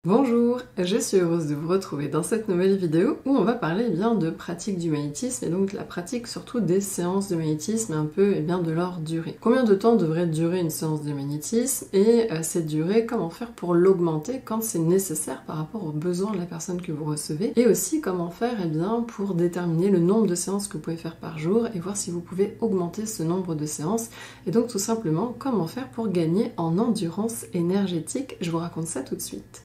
Bonjour, je suis heureuse de vous retrouver dans cette nouvelle vidéo où on va parler bien de pratique du magnétisme et donc de la pratique surtout des séances de magnétisme et un peu de leur durée. Combien de temps devrait durer une séance de magnétisme et cette durée, comment faire pour l'augmenter quand c'est nécessaire par rapport aux besoins de la personne que vous recevez et aussi comment faire pour déterminer le nombre de séances que vous pouvez faire par jour et voir si vous pouvez augmenter ce nombre de séances et donc tout simplement comment faire pour gagner en endurance énergétique. Je vous raconte ça tout de suite.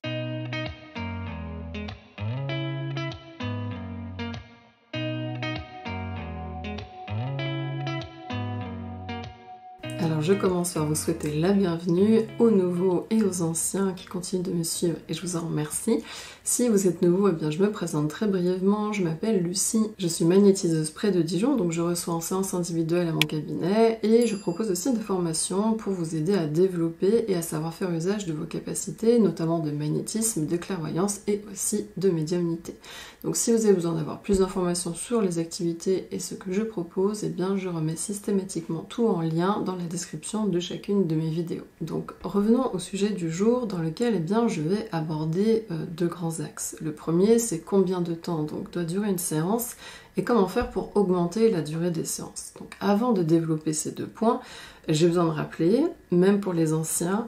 Alors je commence par vous souhaiter la bienvenue aux nouveaux et aux anciens qui continuent de me suivre et je vous en remercie. Si vous êtes nouveau, je me présente très brièvement, je m'appelle Lucie, je suis magnétiseuse près de Dijon, donc je reçois en séance individuelle à mon cabinet et je propose aussi des formations pour vous aider à développer et à savoir faire usage de vos capacités, notamment de magnétisme, de clairvoyance et aussi de médiumnité. Donc si vous avez besoin d'avoir plus d'informations sur les activités et ce que je propose, je remets systématiquement tout en lien dans la description de chacune de mes vidéos. Donc revenons au sujet du jour dans lequel je vais aborder deux grands axes. Le premier, c'est combien de temps doit durer une séance et comment faire pour augmenter la durée des séances. Donc avant de développer ces deux points, j'ai besoin de rappeler, même pour les anciens,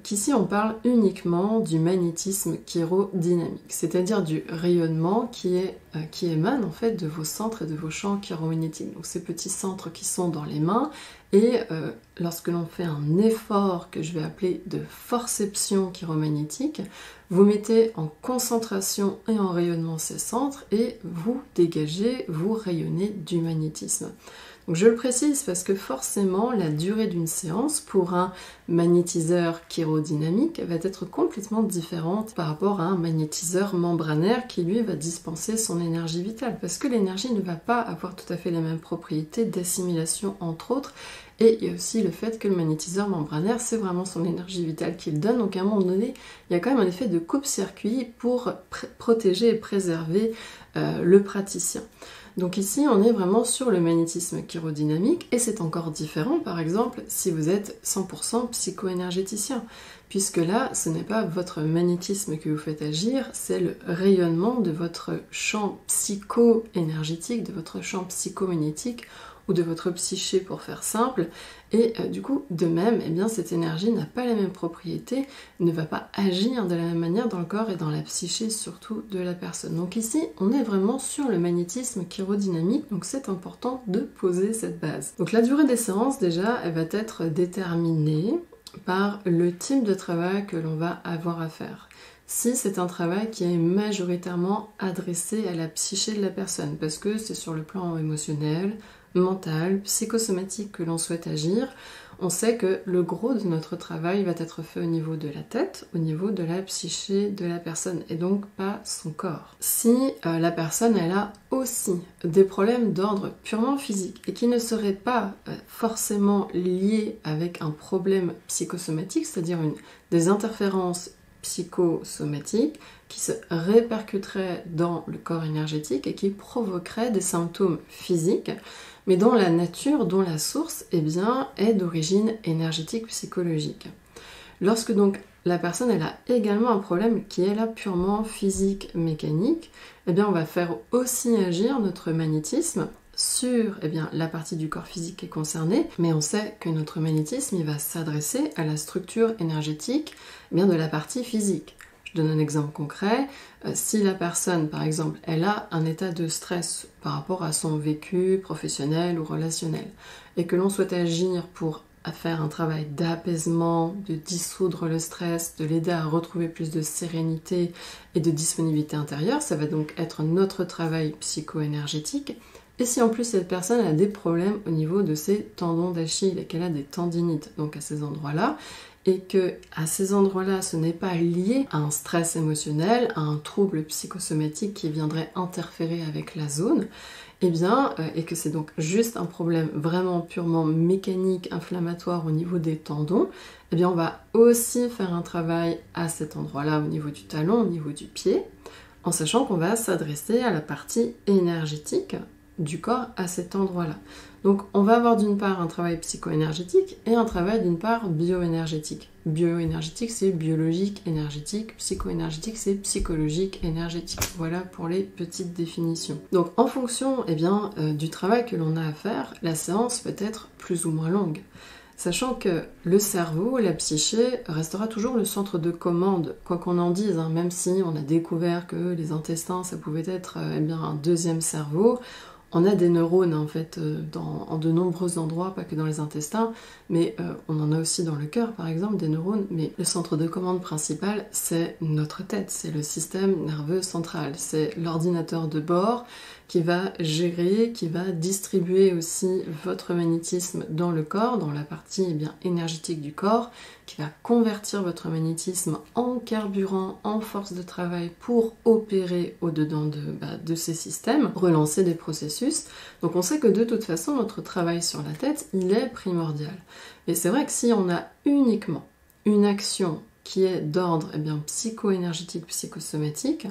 qu'ici on parle uniquement du magnétisme chirodynamique, c'est-à-dire du rayonnement qui émane en fait de vos centres et de vos champs chiromagnétiques. Donc ces petits centres qui sont dans les mains et lorsque l'on fait un effort que je vais appeler de forception chiromagnétique, vous mettez en concentration et en rayonnement ces centres et vous dégagez, vous rayonnez du magnétisme. Donc je le précise parce que forcément la durée d'une séance pour un magnétiseur chirodynamique va être complètement différente par rapport à un magnétiseur membranaire qui lui va dispenser son énergie vitale parce que l'énergie ne va pas avoir tout à fait les mêmes propriétés d'assimilation entre autres. Et il y a aussi le fait que le magnétiseur membranaire, c'est vraiment son énergie vitale qu'il donne. Donc à un moment donné, il y a quand même un effet de coupe-circuit pour protéger et préserver le praticien. Donc ici, on est vraiment sur le magnétisme chirodynamique et c'est encore différent, par exemple, si vous êtes 100% psycho-énergéticien. Puisque là, ce n'est pas votre magnétisme que vous faites agir, c'est le rayonnement de votre champ psycho-énergétique, de votre champ psychomagnétique ou de votre psyché pour faire simple, et du coup, de même, cette énergie n'a pas les mêmes propriétés, ne va pas agir de la même manière dans le corps et dans la psyché surtout de la personne. Donc ici, on est vraiment sur le magnétisme chirodynamique, donc c'est important de poser cette base. Donc la durée des séances, déjà, elle va être déterminée par le type de travail que l'on va avoir à faire. Si c'est un travail qui est majoritairement adressé à la psyché de la personne, parce que c'est sur le plan émotionnel, mental, psychosomatique que l'on souhaite agir, on sait que le gros de notre travail va être fait au niveau de la tête, au niveau de la psyché de la personne et donc pas son corps. Si la personne elle a aussi des problèmes d'ordre purement physique et qui ne seraient pas forcément liés avec un problème psychosomatique, c'est-à-dire des interférences psychosomatiques qui se répercuteraient dans le corps énergétique et qui provoqueraient des symptômes physiques, mais dont la nature, dont la source, est d'origine énergétique psychologique. Lorsque donc la personne elle a également un problème qui est là purement physique, mécanique, on va faire aussi agir notre magnétisme sur la partie du corps physique qui est concernée, mais on sait que notre magnétisme il va s'adresser à la structure énergétique de la partie physique. Je donne un exemple concret. Si la personne, par exemple, elle a un état de stress par rapport à son vécu professionnel ou relationnel, et que l'on souhaite agir pour faire un travail d'apaisement, de dissoudre le stress, de l'aider à retrouver plus de sérénité et de disponibilité intérieure, ça va donc être notre travail psycho-énergétique. Et si en plus cette personne a des problèmes au niveau de ses tendons d'Achille et qu'elle a des tendinites, donc à ces endroits-là, et que à ces endroits-là, ce n'est pas lié à un stress émotionnel, à un trouble psychosomatique qui viendrait interférer avec la zone, et que c'est donc juste un problème vraiment purement mécanique, inflammatoire au niveau des tendons, on va aussi faire un travail à cet endroit-là, au niveau du talon, au niveau du pied, en sachant qu'on va s'adresser à la partie énergétique du corps à cet endroit-là. Donc on va avoir d'une part un travail psycho-énergétique et un travail d'une part bioénergétique. Bioénergétique c'est biologique, énergétique, psycho-énergétique c'est psychologique, énergétique. Voilà pour les petites définitions. Donc en fonction du travail que l'on a à faire, la séance peut être plus ou moins longue. Sachant que le cerveau, la psyché, restera toujours le centre de commande, quoi qu'on en dise, hein, même si on a découvert que les intestins, ça pouvait être un deuxième cerveau. On a des neurones en fait en de nombreux endroits, pas que dans les intestins, mais on en a aussi dans le cœur par exemple, des neurones, mais le centre de commande principal c'est notre tête, c'est le système nerveux central, c'est l'ordinateur de bord qui va gérer, qui va distribuer aussi votre magnétisme dans le corps, dans la partie énergétique du corps, qui va convertir votre magnétisme en carburant, en force de travail pour opérer au-dedans de ces systèmes, relancer des processus. Donc on sait que de toute façon, notre travail sur la tête, il est primordial. Et c'est vrai que si on a uniquement une action qui est d'ordre psycho-énergétique, psychosomatique,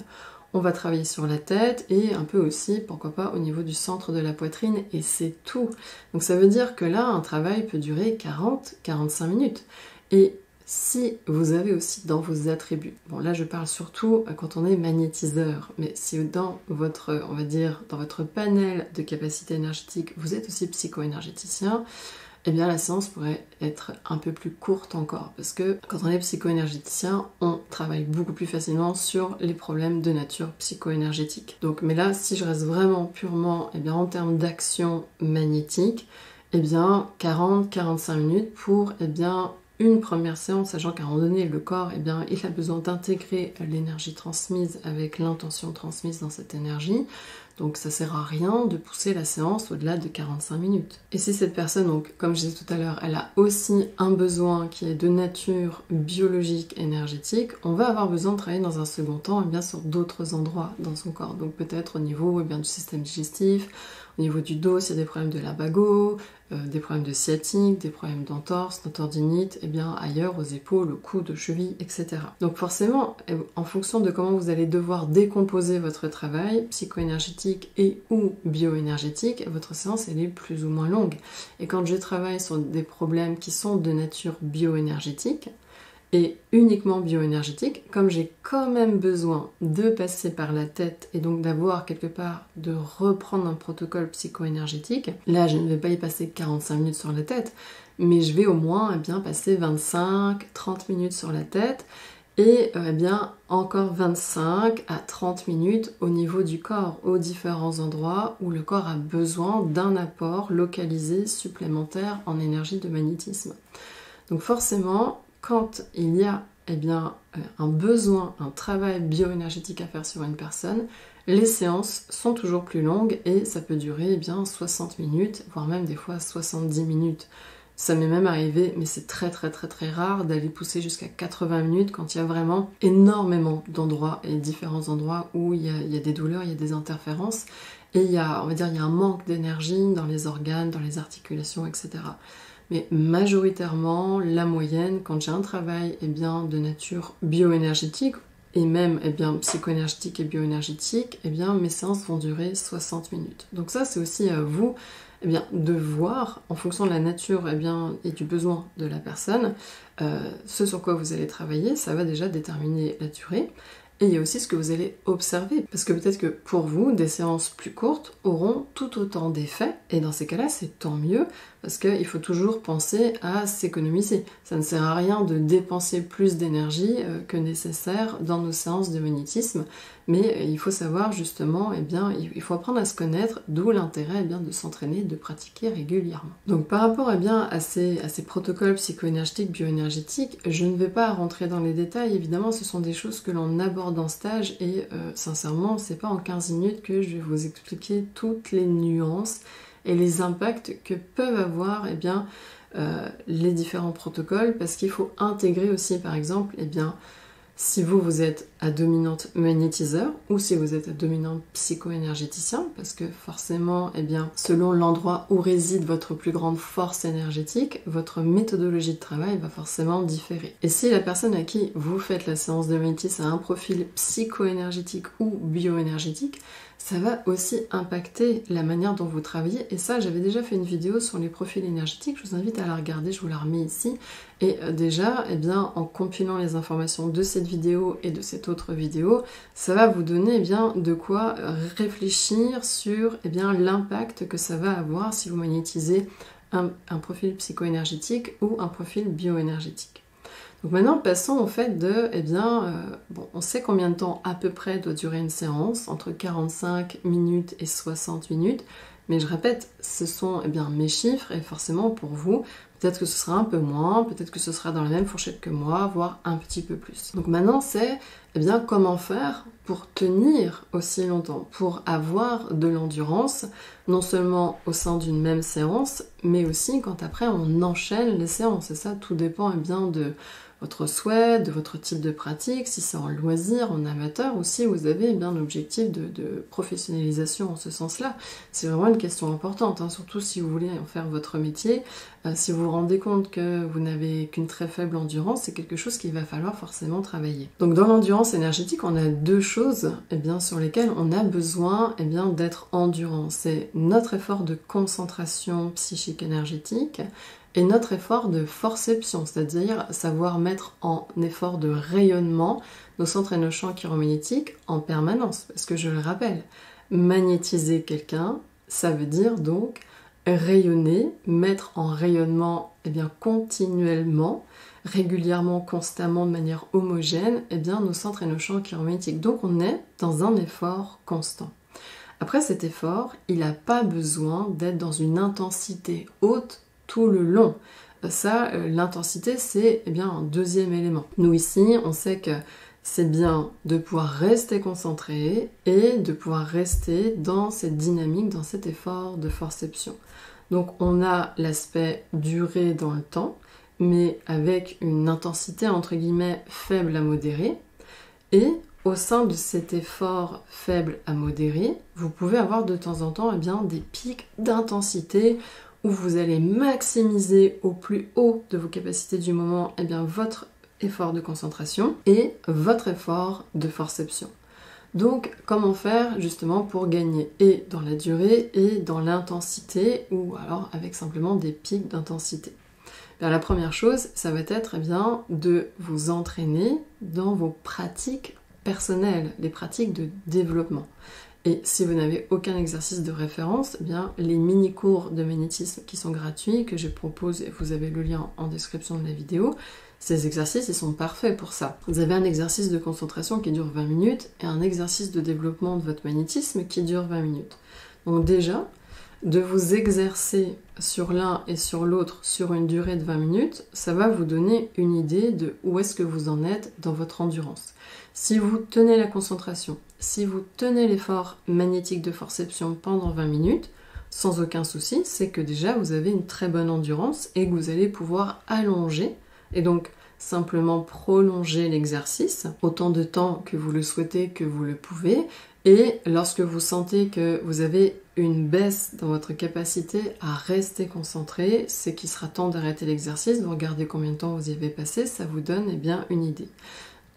on va travailler sur la tête et un peu aussi, pourquoi pas, au niveau du centre de la poitrine, et c'est tout. Donc ça veut dire que là, un travail peut durer 40-45 minutes. Et si vous avez aussi dans vos attributs, bon là je parle surtout quand on est magnétiseur, mais si dans votre, on va dire, dans votre panel de capacité énergétique, vous êtes aussi psycho-énergéticien, eh bien la séance pourrait être un peu plus courte encore, parce que quand on est psycho-énergéticien, on travaille beaucoup plus facilement sur les problèmes de nature psycho-énergétique. Donc, mais là, si je reste vraiment purement en termes d'action magnétique, 40-45 minutes pour une première séance, sachant qu'à un moment donné, le corps, il a besoin d'intégrer l'énergie transmise avec l'intention transmise dans cette énergie. Donc ça sert à rien de pousser la séance au-delà de 45 minutes. Et si cette personne, donc comme je disais tout à l'heure, elle a aussi un besoin qui est de nature biologique, énergétique, on va avoir besoin de travailler dans un second temps sur d'autres endroits dans son corps. Donc peut-être au niveau du système digestif, au niveau du dos, s'il y a des problèmes de lumbago, des problèmes de sciatique, des problèmes d'entorse, d'entordignite, ailleurs aux épaules, au coude, aux chevilles, etc. Donc forcément, en fonction de comment vous allez devoir décomposer votre travail psycho-énergétique et ou bioénergétique, votre séance elle est plus ou moins longue. Et quand je travaille sur des problèmes qui sont de nature bioénergétique, et uniquement bioénergétique, comme j'ai quand même besoin de passer par la tête et donc d'avoir quelque part de reprendre un protocole psycho-énergétique, là je ne vais pas y passer 45 minutes sur la tête, mais je vais au moins passer 25-30 minutes sur la tête et encore 25 à 30 minutes au niveau du corps, aux différents endroits où le corps a besoin d'un apport localisé supplémentaire en énergie de magnétisme. Donc forcément, quand il y a un besoin, un travail bioénergétique à faire sur une personne, les séances sont toujours plus longues et ça peut durer 60 minutes, voire même des fois 70 minutes. Ça m'est même arrivé, mais c'est très très très très rare d'aller pousser jusqu'à 80 minutes quand il y a vraiment énormément d'endroits et différents endroits où il y a des douleurs, il y a des interférences et il y a un manque d'énergie dans les organes, dans les articulations, etc. Mais majoritairement, la moyenne, quand j'ai un travail de nature bioénergétique et même psychoénergétique et bioénergétique, mes séances vont durer 60 minutes. Donc ça, c'est aussi à vous de voir, en fonction de la nature et du besoin de la personne, ce sur quoi vous allez travailler, ça va déjà déterminer la durée. Et il y a aussi ce que vous allez observer, parce que peut-être que pour vous, des séances plus courtes auront tout autant d'effets, et dans ces cas-là, c'est tant mieux, parce qu'il faut toujours penser à s'économiser. Ça ne sert à rien de dépenser plus d'énergie que nécessaire dans nos séances de magnétisme, mais il faut savoir justement, il faut apprendre à se connaître, d'où l'intérêt de s'entraîner, de pratiquer régulièrement. Donc par rapport à ces protocoles psycho-énergétiques, bioénergétiques, je ne vais pas rentrer dans les détails, évidemment ce sont des choses que l'on aborde en stage et sincèrement c'est pas en 15 minutes que je vais vous expliquer toutes les nuances et les impacts que peuvent avoir les différents protocoles, parce qu'il faut intégrer aussi par exemple si vous êtes à dominante magnétiseur ou si vous êtes à dominante psycho-énergéticien, parce que forcément, eh bien, selon l'endroit où réside votre plus grande force énergétique, votre méthodologie de travail va forcément différer. Et si la personne à qui vous faites la séance de magnétisme a un profil psycho-énergétique ou bioénergétique, ça va aussi impacter la manière dont vous travaillez. Et ça, j'avais déjà fait une vidéo sur les profils énergétiques, je vous invite à la regarder, je vous la remets ici. Et déjà, eh bien, en compilant les informations de cette vidéo et de cette autre vidéo, ça va vous donner eh bien, de quoi réfléchir sur eh bien, l'impact que ça va avoir si vous magnétisez un profil psycho-énergétique ou un profil bioénergétique. Donc maintenant, passons au fait de, eh bien, bon, on sait combien de temps à peu près doit durer une séance, entre 45 minutes et 60 minutes, mais je répète, ce sont eh bien, mes chiffres, et forcément pour vous, peut-être que ce sera un peu moins, peut-être que ce sera dans la même fourchette que moi, voire un petit peu plus. Donc maintenant, c'est eh bien, comment faire pour tenir aussi longtemps, pour avoir de l'endurance, non seulement au sein d'une même séance, mais aussi quand après on enchaîne les séances. Et ça, tout dépend eh bien, de votre souhait, de votre type de pratique, si c'est en loisir, en amateur, ou si vous avez bien l'objectif de professionnalisation en ce sens-là. C'est vraiment une question importante, hein, surtout si vous voulez en faire votre métier. Si vous vous rendez compte que vous n'avez qu'une très faible endurance, c'est quelque chose qu'il va falloir forcément travailler. Donc dans l'endurance énergétique, on a deux choses eh bien, sur lesquelles on a besoin eh bien, d'être endurant. C'est notre effort de concentration psychique énergétique, et notre effort de forception, c'est-à-dire savoir mettre en effort de rayonnement nos centres et nos champs chiromagnétiques en permanence. Parce que je le rappelle, magnétiser quelqu'un, ça veut dire donc rayonner, mettre en rayonnement eh bien, continuellement, régulièrement, constamment, de manière homogène, eh bien, nos centres et nos champs chiromagnétiques. Donc on est dans un effort constant. Après cet effort, il n'a pas besoin d'être dans une intensité haute tout le long. Ça, l'intensité, c'est eh bien, un deuxième élément. Nous ici, on sait que c'est bien de pouvoir rester concentré et de pouvoir rester dans cette dynamique, dans cet effort de forception. Donc on a l'aspect durée dans le temps, mais avec une intensité entre guillemets faible à modérée. Et au sein de cet effort faible à modéré, vous pouvez avoir de temps en temps eh bien, des pics d'intensité où vous allez maximiser au plus haut de vos capacités du moment eh bien, votre effort de concentration et votre effort de forception. Donc, comment faire justement pour gagner et dans la durée et dans l'intensité ou alors avec simplement des pics d'intensité? Bien, la première chose, ça va être eh bien, de vous entraîner dans vos pratiques personnelles, les pratiques de développement. Et si vous n'avez aucun exercice de référence, eh bien, les mini-cours de magnétisme qui sont gratuits, que je propose, et vous avez le lien en description de la vidéo, ces exercices, ils sont parfaits pour ça. Vous avez un exercice de concentration qui dure 20 minutes et un exercice de développement de votre magnétisme qui dure 20 minutes. Donc déjà, de vous exercer sur l'un et sur l'autre sur une durée de 20 minutes, ça va vous donner une idée de où est-ce que vous en êtes dans votre endurance. Si vous tenez la concentration, si vous tenez l'effort magnétique de forception pendant 20 minutes, sans aucun souci, c'est que déjà vous avez une très bonne endurance et que vous allez pouvoir allonger et donc simplement prolonger l'exercice autant de temps que vous le souhaitez, que vous le pouvez. Et lorsque vous sentez que vous avez une baisse dans votre capacité à rester concentré, c'est qu'il sera temps d'arrêter l'exercice, de regarder combien de temps vous y avez passé, ça vous donne eh bien, une idée.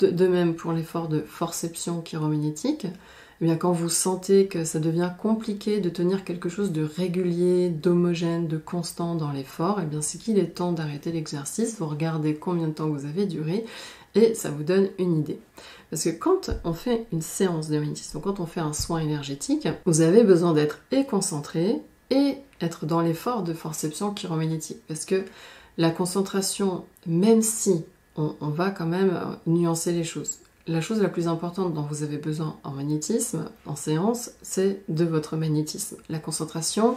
De même pour l'effort de forception chiromagnétique, eh bien, quand vous sentez que ça devient compliqué de tenir quelque chose de régulier, d'homogène, de constant dans l'effort, eh bien, c'est qu'il est temps d'arrêter l'exercice, vous regardez combien de temps vous avez duré et ça vous donne une idée. Parce que quand on fait une séance de magnétisme, donc quand on fait un soin énergétique, vous avez besoin d'être et concentré et être dans l'effort de forception chiromagnétique. Parce que la concentration, même si on va quand même nuancer les choses. La chose la plus importante dont vous avez besoin en magnétisme, en séance, c'est de votre magnétisme. La concentration,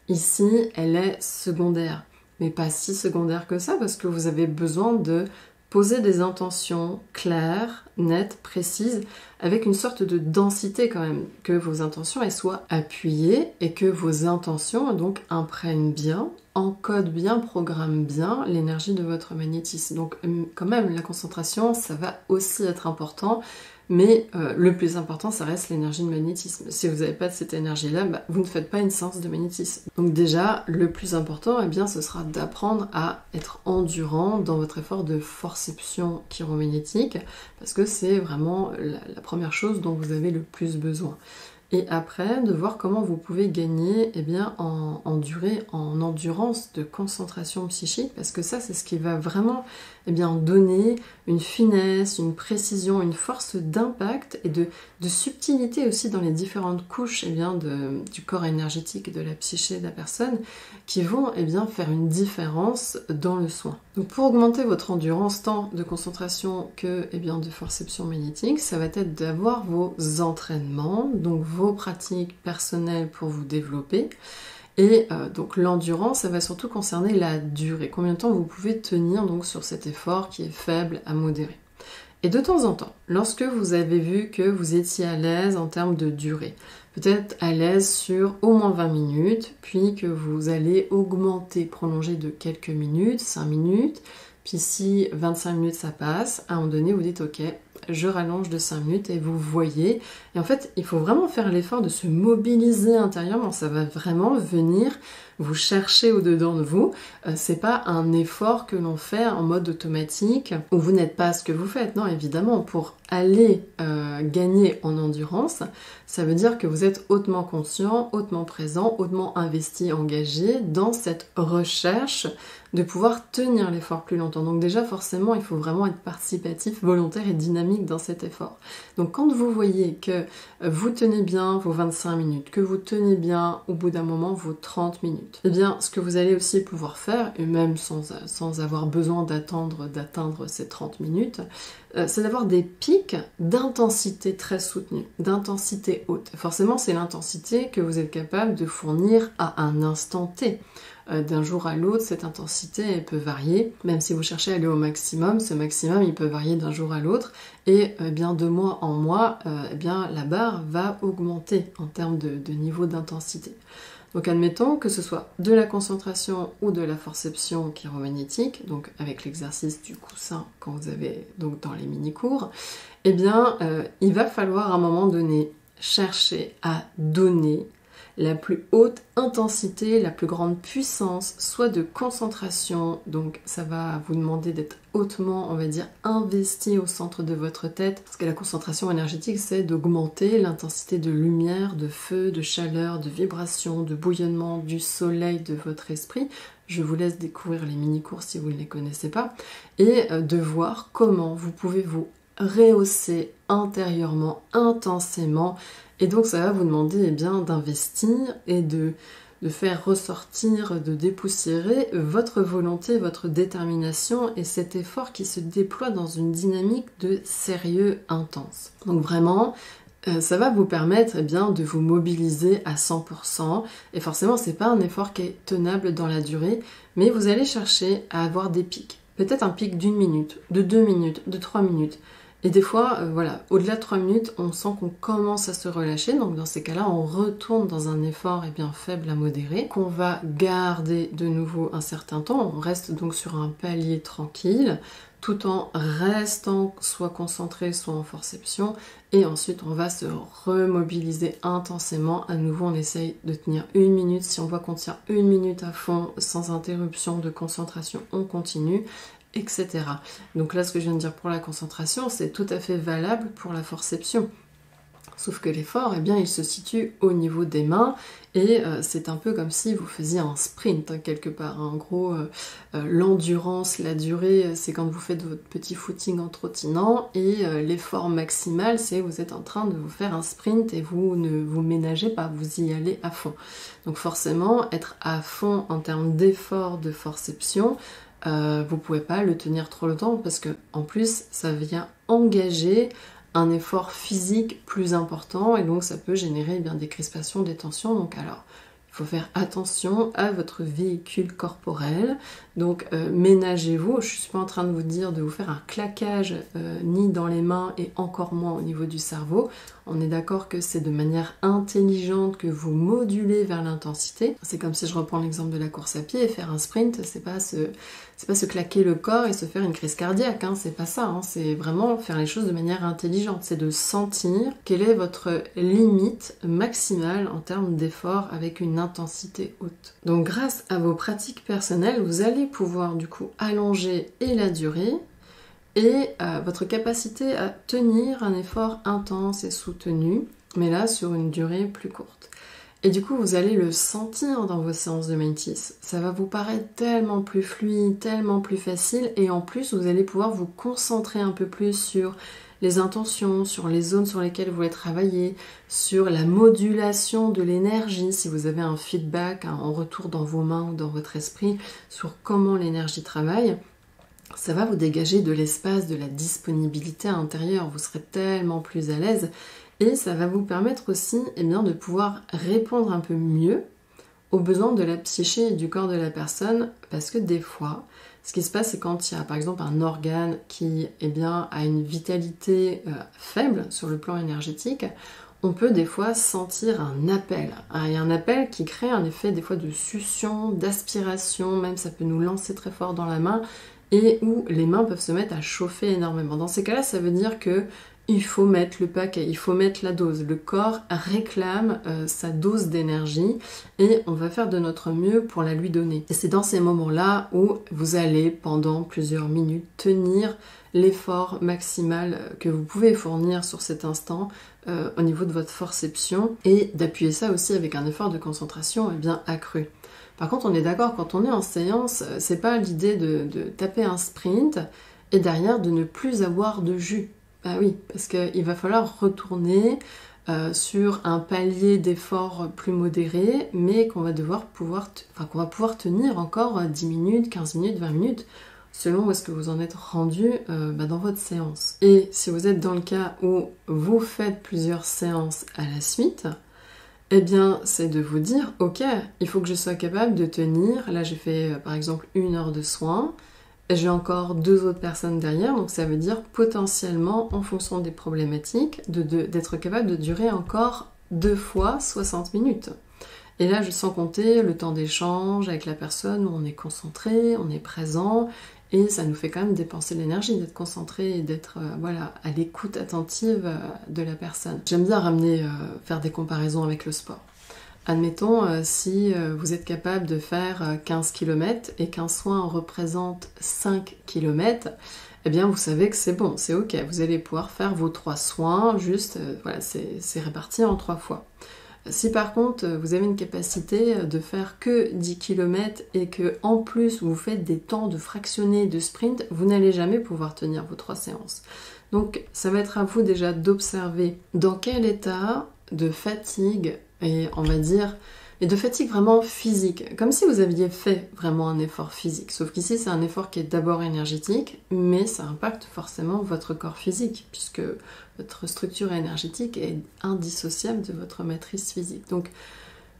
ici, elle est secondaire. Mais pas si secondaire que ça, parce que vous avez besoin de poser des intentions claires, nettes, précises, avec une sorte de densité quand même, que vos intentions elles soient appuyées et que vos intentions donc imprègnent bien encode bien, programme bien l'énergie de votre magnétisme. Donc quand même, la concentration, ça va aussi être important, mais le plus important, ça reste l'énergie de magnétisme. Si vous n'avez pas de cette énergie-là, vous ne faites pas une séance de magnétisme. Donc déjà, le plus important, eh bien, ce sera d'apprendre à être endurant dans votre effort de forception chiromagnétique, parce que c'est vraiment la première chose dont vous avez le plus besoin. Et après, de voir comment vous pouvez gagner en durée, en endurance de concentration psychique, parce que ça, c'est ce qui va vraiment donner une finesse, une précision, une force d'impact et de subtilité aussi dans les différentes couches du corps énergétique et de la psyché de la personne qui vont faire une différence dans le soin. Donc pour augmenter votre endurance tant de concentration que de forception magnétique, ça va être d'avoir vos entraînements, donc vos pratiques personnelles pour vous développer. Et donc l'endurance, ça va surtout concerner la durée. Combien de temps vous pouvez tenir donc sur cet effort qui est faible à modéré. Et de temps en temps, lorsque vous avez vu que vous étiez à l'aise en termes de durée, peut-être à l'aise sur au moins 20 minutes, puis que vous allez augmenter, prolonger de quelques minutes, 5 minutes, puis si 25 minutes ça passe, à un moment donné vous dites ok, je rallonge de 5 minutes et vous voyez. Et en fait, il faut vraiment faire l'effort de se mobiliser intérieurement. Ça va vraiment venir vous chercher au-dedans de vous. C'est pas un effort que l'on fait en mode automatique où vous n'êtes pas ce que vous faites. Non, évidemment, pour aller gagner en endurance, ça veut dire que vous êtes hautement conscient, hautement présent, hautement investi, engagé dans cette recherche de pouvoir tenir l'effort plus longtemps. Donc déjà, forcément, il faut vraiment être participatif, volontaire et dynamique dans cet effort. Donc quand vous voyez que vous tenez bien vos 25 minutes, que vous tenez bien au bout d'un moment vos 30 minutes, eh bien, ce que vous allez aussi pouvoir faire, et même sans avoir besoin d'atteindre ces 30 minutes, c'est d'avoir des pics d'intensité très soutenus, d'intensité haute. Forcément, c'est l'intensité que vous êtes capable de fournir à un instant T. D'un jour à l'autre, cette intensité elle peut varier, même si vous cherchez à aller au maximum, ce maximum il peut varier d'un jour à l'autre, et de mois en mois, la barre va augmenter en termes de niveau d'intensité. Donc admettons que ce soit de la concentration ou de la forception chiromagnétique, donc avec l'exercice du coussin quand vous avez donc dans les mini-cours, il va falloir à un moment donné chercher à donner la plus haute intensité, la plus grande puissance, soit de concentration, donc ça va vous demander d'être hautement, on va dire, investi au centre de votre tête, parce que la concentration énergétique, c'est d'augmenter l'intensité de lumière, de feu, de chaleur, de vibration, de bouillonnement du soleil de votre esprit. Je vous laisse découvrir les mini-cours si vous ne les connaissez pas, et de voir comment vous pouvez vous rehausser intérieurement, intensément. Et donc ça va vous demander d'investir et de faire ressortir, de dépoussiérer votre volonté, votre détermination et cet effort qui se déploie dans une dynamique de sérieux intense. Donc vraiment, ça va vous permettre de vous mobiliser à 100%. Et forcément, c'est pas un effort qui est tenable dans la durée, mais vous allez chercher à avoir des pics. Peut-être un pic d'1 minute, de 2 minutes, de 3 minutes. Et des fois, au-delà de 3 minutes, on sent qu'on commence à se relâcher. Donc dans ces cas-là, on retourne dans un effort faible à modéré, qu'on va garder de nouveau un certain temps. On reste donc sur un palier tranquille, tout en restant soit concentré, soit en forception. Et ensuite, on va se remobiliser intensément. À nouveau, on essaye de tenir 1 minute. Si on voit qu'on tient 1 minute à fond, sans interruption de concentration, on continue, etc. Donc là, ce que je viens de dire pour la concentration, c'est tout à fait valable pour la forception. Sauf que l'effort, il se situe au niveau des mains et c'est un peu comme si vous faisiez un sprint quelque part. En gros, l'endurance, la durée, c'est quand vous faites votre petit footing en trottinant et l'effort maximal, c'est vous êtes en train de vous faire un sprint et vous ne vous ménagez pas, vous y allez à fond. Donc forcément, être à fond en termes d'effort de forception, vous pouvez pas le tenir trop longtemps parce que en plus, ça vient engager un effort physique plus important et donc ça peut générer des crispations, des tensions. Donc alors, il faut faire attention à votre véhicule corporel. Donc ménagez-vous. Je ne suis pas en train de vous dire de vous faire un claquage ni dans les mains et encore moins au niveau du cerveau. On est d'accord que c'est de manière intelligente que vous modulez vers l'intensité. C'est comme si je reprends l'exemple de la course à pied et faire un sprint, c'est pas se claquer le corps et se faire une crise cardiaque, hein, c'est pas ça, hein, c'est vraiment faire les choses de manière intelligente, c'est de sentir quelle est votre limite maximale en termes d'effort avec une intensité haute. Donc grâce à vos pratiques personnelles, vous allez pouvoir du coup allonger et la durée et votre capacité à tenir un effort intense et soutenu, mais là sur une durée plus courte. Et du coup, vous allez le sentir dans vos séances de magnétisme. Ça va vous paraître tellement plus fluide, tellement plus facile, et en plus, vous allez pouvoir vous concentrer un peu plus sur les intentions, sur les zones sur lesquelles vous voulez travailler, sur la modulation de l'énergie, si vous avez un feedback en retour dans vos mains ou dans votre esprit, sur comment l'énergie travaille. Ça va vous dégager de l'espace, de la disponibilité intérieure, vous serez tellement plus à l'aise. Et ça va vous permettre aussi de pouvoir répondre un peu mieux aux besoins de la psyché et du corps de la personne, parce que des fois, ce qui se passe, c'est quand il y a par exemple un organe qui a une vitalité faible sur le plan énergétique, on peut des fois sentir un appel. Il y a un appel qui crée un effet des fois de succion, d'aspiration, même ça peut nous lancer très fort dans la main, et où les mains peuvent se mettre à chauffer énormément. Dans ces cas-là, ça veut dire que il faut mettre le paquet, il faut mettre la dose. Le corps réclame sa dose d'énergie et on va faire de notre mieux pour la lui donner. Et c'est dans ces moments-là où vous allez, pendant plusieurs minutes, tenir l'effort maximal que vous pouvez fournir sur cet instant au niveau de votre forception et d'appuyer ça aussi avec un effort de concentration accru. Par contre, on est d'accord, quand on est en séance, c'est pas l'idée de taper un sprint et derrière de ne plus avoir de jus. Ah oui, parce qu'il va falloir retourner sur un palier d'effort plus modéré, mais qu'on va pouvoir tenir encore 10 minutes, 15 minutes, 20 minutes, selon où est-ce que vous en êtes rendu dans votre séance. Et si vous êtes dans le cas où vous faites plusieurs séances à la suite, c'est de vous dire, ok, il faut que je sois capable de tenir, là j'ai fait par exemple 1 heure de soins, j'ai encore 2 autres personnes derrière, donc ça veut dire potentiellement, en fonction des problématiques, d'être capable de durer encore 2 fois 60 minutes. Et là, je sens compter le temps d'échange avec la personne où on est concentré, on est présent, et ça nous fait quand même dépenser de l'énergie d'être concentré et d'être à l'écoute attentive de la personne. J'aime bien faire des comparaisons avec le sport. Admettons, si vous êtes capable de faire 15 km et qu'un soin représente 5 km, vous savez que c'est bon, c'est ok. Vous allez pouvoir faire vos 3 soins, c'est réparti en 3 fois. Si par contre, vous avez une capacité de faire que 10 km et que en plus vous faites des temps de fractionné de sprint, vous n'allez jamais pouvoir tenir vos 3 séances. Donc, ça va être à vous déjà d'observer dans quel état de fatigue et de fatigue vraiment physique, comme si vous aviez fait vraiment un effort physique, sauf qu'ici c'est un effort qui est d'abord énergétique, mais ça impacte forcément votre corps physique, puisque votre structure énergétique est indissociable de votre matrice physique. Donc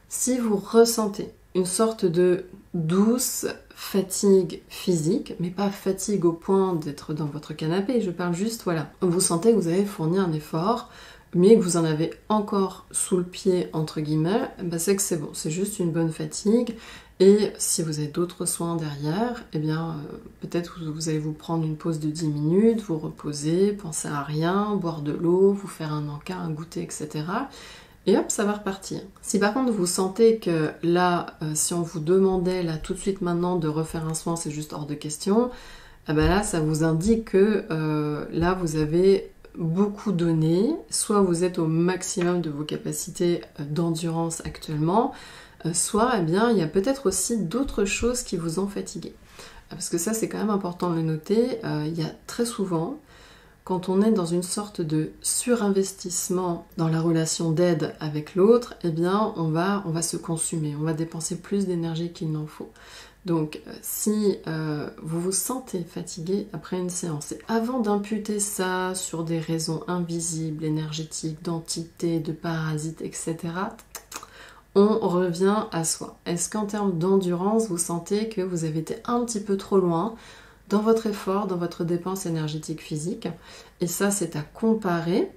si vous ressentez une sorte de douce fatigue physique, mais pas fatigue au point d'être dans votre canapé, je parle juste, vous sentez que vous avez fourni un effort, mais que vous en avez encore sous le pied, entre guillemets, c'est que c'est bon, c'est juste une bonne fatigue. Et si vous avez d'autres soins derrière, peut-être vous allez vous prendre une pause de 10 minutes, vous reposer, penser à rien, boire de l'eau, vous faire un encas, un goûter, etc. Et hop, ça va repartir. Si par contre vous sentez que là, si on vous demandait là tout de suite maintenant de refaire un soin, c'est juste hors de question, là ça vous indique que là vous avez beaucoup donné, soit vous êtes au maximum de vos capacités d'endurance actuellement, soit il y a peut-être aussi d'autres choses qui vous ont fatigué. Parce que ça c'est quand même important de le noter, il y a très souvent, quand on est dans une sorte de surinvestissement dans la relation d'aide avec l'autre, on va se consumer, on va dépenser plus d'énergie qu'il n'en faut. Donc si vous vous sentez fatigué après une séance, et avant d'imputer ça sur des raisons invisibles, énergétiques, d'entités, de parasites, etc., on revient à soi. Est-ce qu'en termes d'endurance, vous sentez que vous avez été un petit peu trop loin dans votre effort, dans votre dépense énergétique physique? Et ça, c'est à comparer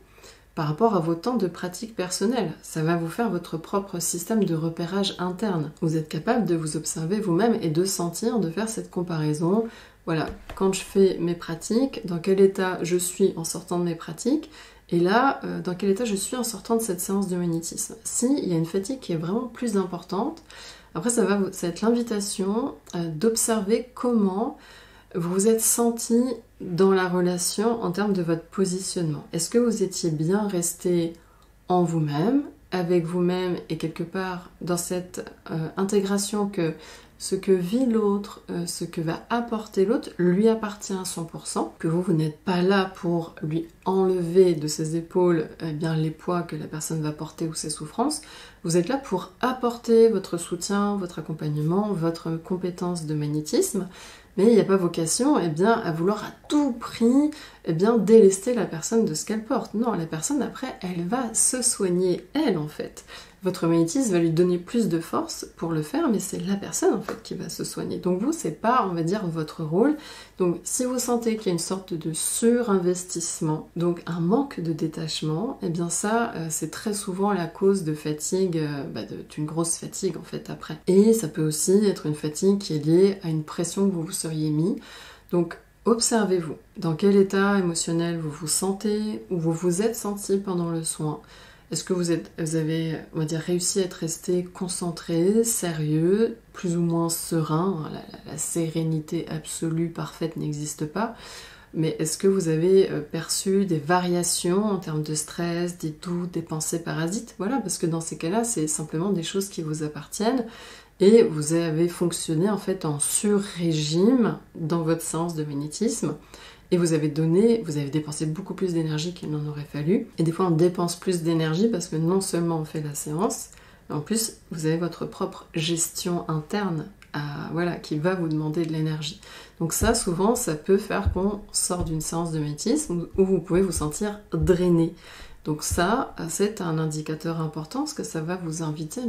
par rapport à vos temps de pratique personnelle. Ça va vous faire votre propre système de repérage interne. Vous êtes capable de vous observer vous-même et de sentir, de faire cette comparaison. Voilà, quand je fais mes pratiques, dans quel état je suis en sortant de mes pratiques, et là, dans quel état je suis en sortant de cette séance de magnétisme. S'il y a une fatigue qui est vraiment plus importante, après ça va être l'invitation d'observer comment vous vous êtes senti dans la relation en termes de votre positionnement. Est-ce que vous étiez bien resté en vous-même, avec vous-même et quelque part dans cette intégration que ce que vit l'autre, ce que va apporter l'autre, lui appartient à 100%, que vous n'êtes pas là pour lui enlever de ses épaules les poids que la personne va porter ou ses souffrances, vous êtes là pour apporter votre soutien, votre accompagnement, votre compétence de magnétisme, mais il n'y a pas vocation à vouloir à tout prix délester la personne de ce qu'elle porte. Non, la personne après, elle va se soigner, elle en fait. Votre magnétisme va lui donner plus de force pour le faire, mais c'est la personne en fait qui va se soigner. Donc vous, c'est pas, on va dire, votre rôle. Donc si vous sentez qu'il y a une sorte de surinvestissement, donc un manque de détachement, ça, c'est très souvent la cause de fatigue, d'une grosse fatigue en fait après. Et ça peut aussi être une fatigue qui est liée à une pression que vous vous seriez mis. Donc observez-vous. Dans quel état émotionnel vous vous sentez, ou vous vous êtes senti pendant le soin. Est-ce que vous avez, on va dire, réussi à être resté concentré, sérieux, plus ou moins serein? La sérénité absolue, parfaite n'existe pas. Mais est-ce que vous avez perçu des variations en termes de stress, des doutes, des pensées parasites? Voilà, parce que dans ces cas-là, c'est simplement des choses qui vous appartiennent. Et vous avez fonctionné en fait en sur-régime dans votre séance de magnétisme. Et vous avez dépensé beaucoup plus d'énergie qu'il n'en aurait fallu. Et des fois, on dépense plus d'énergie parce que non seulement on fait la séance, mais en plus, vous avez votre propre gestion interne qui va vous demander de l'énergie. Donc ça, souvent, ça peut faire qu'on sort d'une séance de magnétisme où vous pouvez vous sentir drainé. Donc ça, c'est un indicateur important parce que ça va vous inviter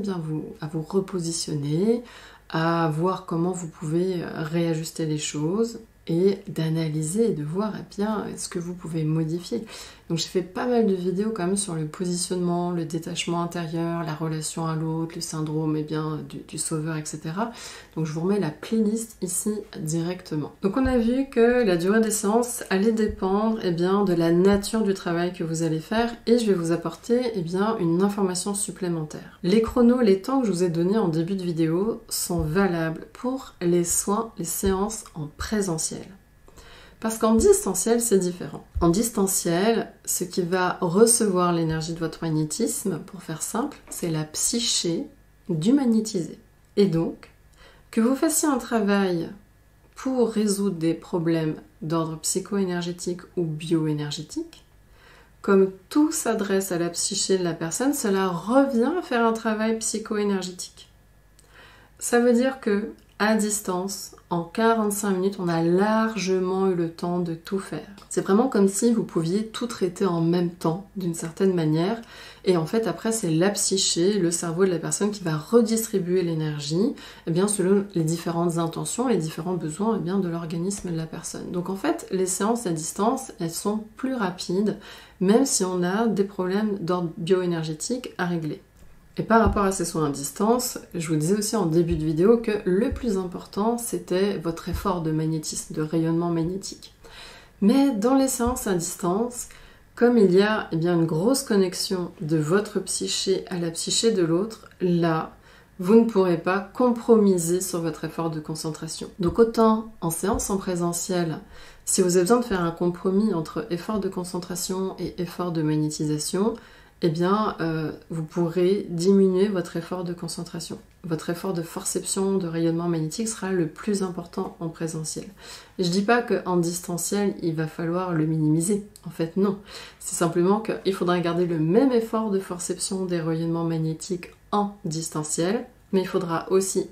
à vous repositionner, à voir comment vous pouvez réajuster les choses, et d'analyser et de voir ce que vous pouvez modifier. Donc j'ai fait pas mal de vidéos quand même sur le positionnement, le détachement intérieur, la relation à l'autre, le syndrome du sauveur, etc. Donc je vous remets la playlist ici directement. Donc on a vu que la durée des séances allait dépendre de la nature du travail que vous allez faire, et je vais vous apporter une information supplémentaire. Les chronos, les temps que je vous ai donnés en début de vidéo sont valables pour les soins, les séances en présentiel. Parce qu'en distanciel, c'est différent. En distanciel, ce qui va recevoir l'énergie de votre magnétisme, pour faire simple, c'est la psyché du magnétisé. Et donc, que vous fassiez un travail pour résoudre des problèmes d'ordre psycho-énergétique ou bioénergétique, comme tout s'adresse à la psyché de la personne, cela revient à faire un travail psycho-énergétique. Ça veut dire que, à distance, en 45 minutes, on a largement eu le temps de tout faire. C'est vraiment comme si vous pouviez tout traiter en même temps, d'une certaine manière. Et en fait, après, c'est la psyché, le cerveau de la personne qui va redistribuer l'énergie, selon les différentes intentions, les différents besoins de l'organisme de la personne. Donc en fait, les séances à distance, elles sont plus rapides, même si on a des problèmes d'ordre bioénergétique à régler. Et par rapport à ces soins à distance, je vous disais aussi en début de vidéo que le plus important, c'était votre effort de magnétisme, de rayonnement magnétique. Mais dans les séances à distance, comme il y a une grosse connexion de votre psyché à la psyché de l'autre, là, vous ne pourrez pas compromiser sur votre effort de concentration. Donc autant en séance en présentiel, si vous avez besoin de faire un compromis entre effort de concentration et effort de magnétisation, vous pourrez diminuer votre effort de concentration. Votre effort de forception, de rayonnement magnétique sera le plus important en présentiel. Et je dis pas qu'en distanciel, il va falloir le minimiser. En fait, non. C'est simplement qu'il faudra garder le même effort de forception des rayonnements magnétiques en distanciel, mais il faudra aussi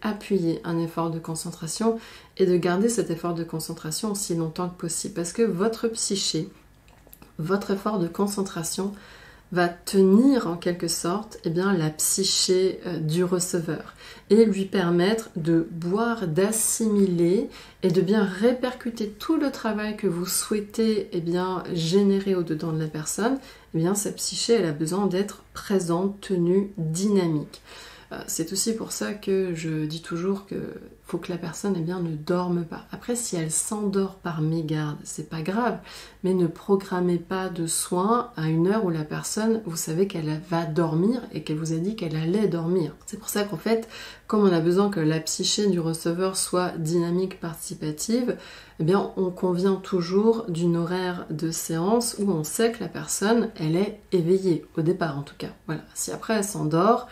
appuyer un effort de concentration et de garder cet effort de concentration aussi longtemps que possible. Parce que votre psyché, votre effort de concentration va tenir en quelque sorte la psyché du receveur et lui permettre de boire, d'assimiler et de bien répercuter tout le travail que vous souhaitez générer au-dedans de la personne. Sa psyché, elle a besoin d'être présente, tenue, dynamique. C'est aussi pour ça que je dis toujours que faut que la personne ne dorme pas. Après, si elle s'endort par mégarde, c'est pas grave, mais ne programmez pas de soins à une heure où la personne, vous savez qu'elle va dormir et qu'elle vous a dit qu'elle allait dormir. C'est pour ça qu'en fait, comme on a besoin que la psyché du receveur soit dynamique, participative, on convient toujours d'une horaire de séance où on sait que la personne, elle est éveillée, au départ en tout cas. Voilà. Si après elle s'endort,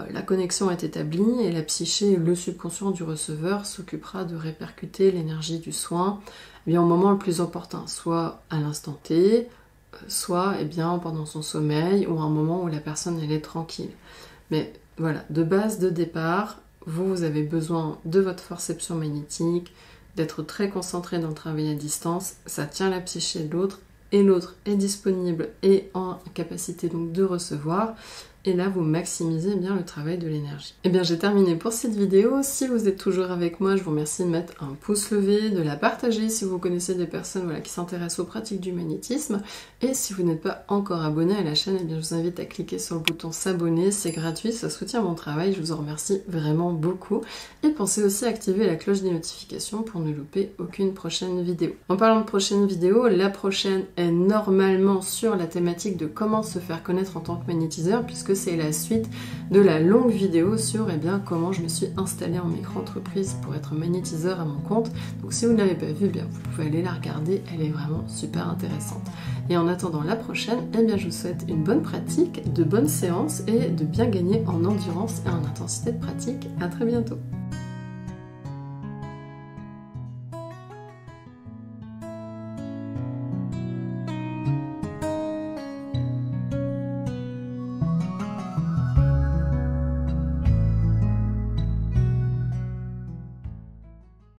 la connexion est établie et la psyché, le subconscient du receveur s'occupera de répercuter l'énergie du soin au moment le plus opportun, soit à l'instant T, soit pendant son sommeil ou à un moment où la personne elle est tranquille. Mais voilà, de base de départ, vous avez besoin de votre perception magnétique, d'être très concentré dans le travail à distance, ça tient la psyché de l'autre et l'autre est disponible et en capacité donc de recevoir. Et là, vous maximisez le travail de l'énergie. J'ai terminé pour cette vidéo. Si vous êtes toujours avec moi, je vous remercie de mettre un pouce levé, de la partager si vous connaissez des personnes qui s'intéressent aux pratiques du magnétisme. Et si vous n'êtes pas encore abonné à la chaîne, je vous invite à cliquer sur le bouton s'abonner. C'est gratuit, ça soutient mon travail. Je vous en remercie vraiment beaucoup. Et pensez aussi à activer la cloche des notifications pour ne louper aucune prochaine vidéo. En parlant de prochaine vidéo, la prochaine est normalement sur la thématique de comment se faire connaître en tant que magnétiseur, puisque c'est la suite de la longue vidéo sur comment je me suis installée en micro-entreprise pour être magnétiseur à mon compte. Donc si vous ne l'avez pas vue, vous pouvez aller la regarder, elle est vraiment super intéressante. Et en attendant la prochaine, je vous souhaite une bonne pratique, de bonnes séances et de bien gagner en endurance et en intensité de pratique. À très bientôt.